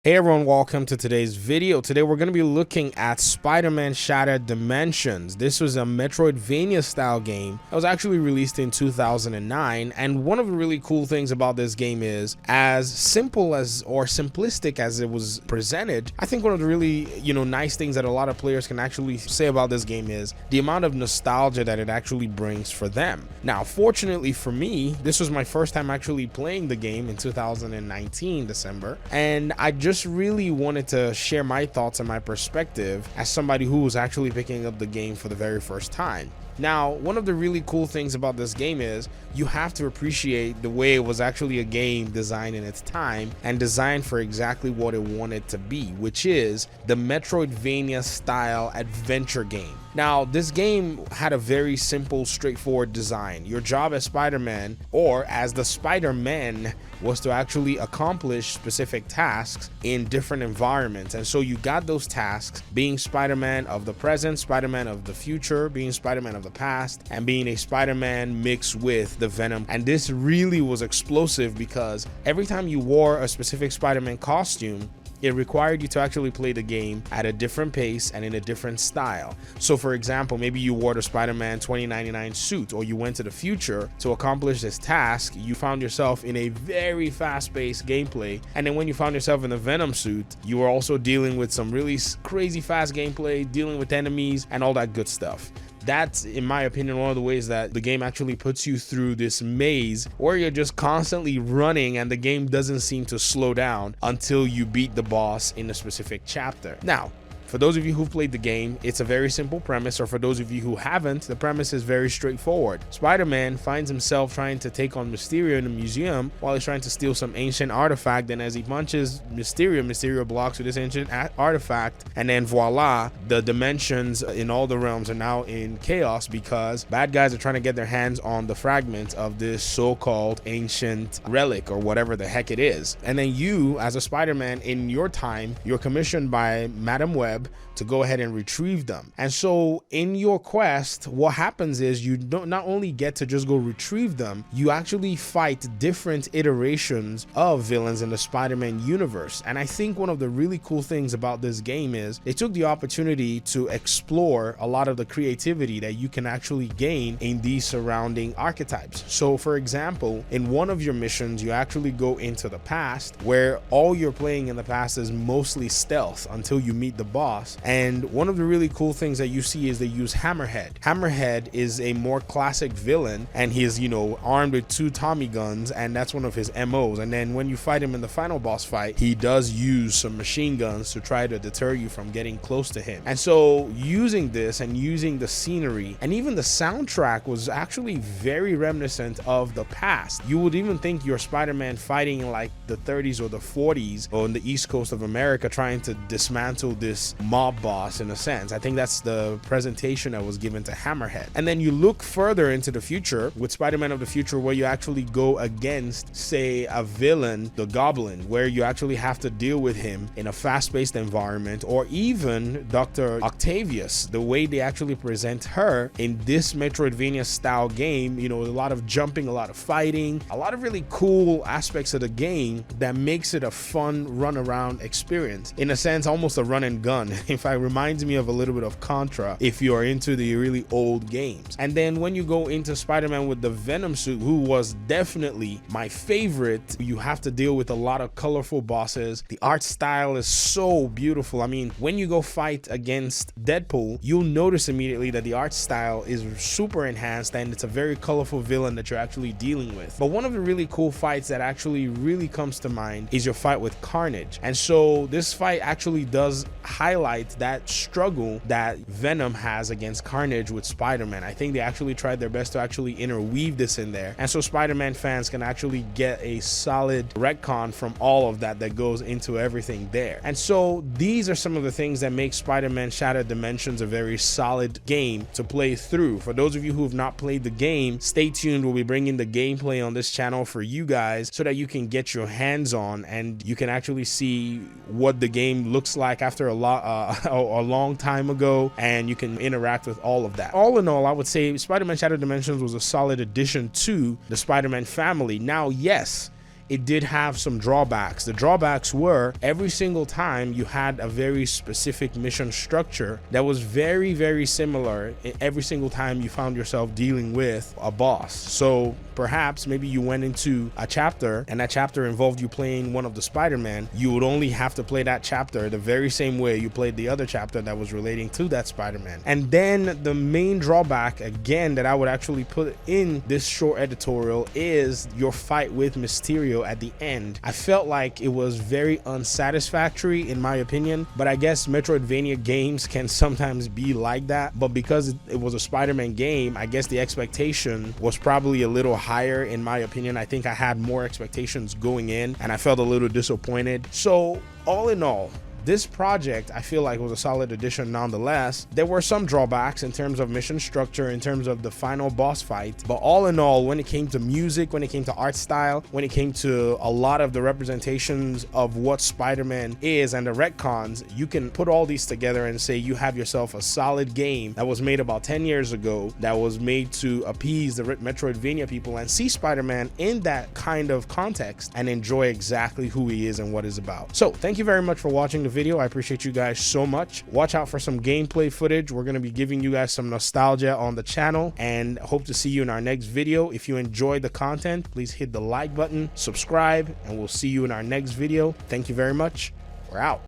Hey everyone, welcome to today's video. Today we're going to be looking at Spider-Man Shattered Dimensions. This was a Metroidvania style game that was actually released in 2009, and one of the really cool things about this game is, as simple as or simplistic as it was presented, I think one of the really nice things that a lot of players can actually say about this game is the amount of nostalgia that it actually brings for them. Now fortunately for me, this was my first time actually playing the game in 2019 December, and I just really wanted to share my thoughts and my perspective as somebody who was actually picking up the game for the very first time. Now, one of the really cool things about this game is you have to appreciate the way it was actually a game designed in its time and designed for exactly what it wanted to be, which is the Metroidvania style adventure game. Now, this game had a very simple, straightforward design. Your job as Spider-Man, or as the Spider-Man, was to actually accomplish specific tasks in different environments. And so you got those tasks being Spider-Man of the present, Spider-Man of the future, being Spider-Man of the past, and being a Spider-Man mixed with the Venom. And this really was explosive because every time you wore a specific Spider-Man costume, it required you to actually play the game at a different pace and in a different style. So for example, maybe you wore the Spider-Man 2099 suit, or you went to the future to accomplish this task. You found yourself in a very fast-paced gameplay, and then when you found yourself in the Venom suit, you were also dealing with some really crazy fast gameplay, dealing with enemies and all that good stuff. That's, in my opinion, one of the ways that the game actually puts you through this maze where you're just constantly running and the game doesn't seem to slow down until you beat the boss in a specific chapter. Now, for those of you who've played the game, it's a very simple premise, or for those of you who haven't, the premise is very straightforward. Spider-Man finds himself trying to take on Mysterio in a museum while he's trying to steal some ancient artifact, and as he punches Mysterio blocks with this ancient artifact, and then voila, the dimensions in all the realms are now in chaos because bad guys are trying to get their hands on the fragments of this so-called ancient relic or whatever the heck it is. And then you, as a Spider-Man, in your time, you're commissioned by Madam Web to go ahead and retrieve them. And so in your quest, what happens is you don't not only get to just go retrieve them, you actually fight different iterations of villains in the Spider-Man universe. And I think one of the really cool things about this game is they took the opportunity to explore a lot of the creativity that you can actually gain in these surrounding archetypes. So for example, in one of your missions, you actually go into the past, where all you're playing in the past is mostly stealth until you meet the boss. And one of the really cool things that you see is they use Hammerhead. Hammerhead is a more classic villain, and he is, armed with 2 Tommy guns, and that's one of his MOs. And then when you fight him in the final boss fight, he does use some machine guns to try to deter you from getting close to him. And so using this and using the scenery and even the soundtrack was actually very reminiscent of the past. You would even think you're Spider-Man fighting in like the 30s or the 40s or on the East Coast of America, trying to dismantle this mob boss in a sense. I think that's the presentation that was given to Hammerhead. And then you look further into the future with Spider-Man of the future, where you actually go against, say, a villain, the Goblin, where you actually have to deal with him in a fast-paced environment, or even Dr. Octavius, the way they actually present her in this Metroidvania style game, a lot of jumping, a lot of fighting, a lot of really cool aspects of the game that makes it a fun run around experience. In a sense, almost a run and gun. In fact, it reminds me of a little bit of Contra if you are into the really old games. And then when you go into Spider-Man with the Venom suit, who was definitely my favorite, you have to deal with a lot of colorful bosses. The art style is so beautiful. I mean, when you go fight against Deadpool, you'll notice immediately that the art style is super enhanced and it's a very colorful villain that you're actually dealing with. But one of the really cool fights that actually really comes to mind is your fight with Carnage. And so this fight actually does highlight that struggle that Venom has against Carnage with Spider-Man. I think they actually tried their best to actually interweave this in there, and so Spider-Man fans can actually get a solid retcon from all of that goes into everything there. And so these are some of the things that make Spider-Man Shattered Dimensions a very solid game to play through. For those of you who have not played the game, stay tuned. We'll be bringing the gameplay on this channel for you guys so that you can get your hands on and you can actually see what the game looks like after a long time ago, and you can interact with all of that. All in all, I would say Spider-Man Shattered Dimensions was a solid addition to the Spider-Man family. Now, yes, it did have some drawbacks. The drawbacks were every single time you had a very specific mission structure that was very, very similar every single time you found yourself dealing with a boss. So perhaps maybe you went into a chapter and that chapter involved you playing one of the Spider-Man. You would only have to play that chapter the very same way you played the other chapter that was relating to that Spider-Man. And then the main drawback again that I would actually put in this short editorial is your fight with Mysterio at the end. I felt like it was very unsatisfactory in my opinion, but I guess Metroidvania games can sometimes be like that. But because it was a Spider-Man game, I guess the expectation was probably a little higher in my opinion. I think I had more expectations going in and I felt a little disappointed. So all in all, this project I feel like was a solid addition nonetheless. There were some drawbacks in terms of mission structure, in terms of the final boss fight, but all in all, when it came to music, when it came to art style, when it came to a lot of the representations of what Spider-Man is and the retcons, you can put all these together and say you have yourself a solid game that was made about 10 years ago, that was made to appease the Metroidvania people and see Spider-Man in that kind of context and enjoy exactly who he is and what he's about. So thank you very much for watching the video. I appreciate you guys so much. Watch out for some gameplay footage. We're going to be giving you guys some nostalgia on the channel and hope to see you in our next video. If you enjoyed the content, please hit the like button, subscribe, and we'll see you in our next video. Thank you very much. We're out.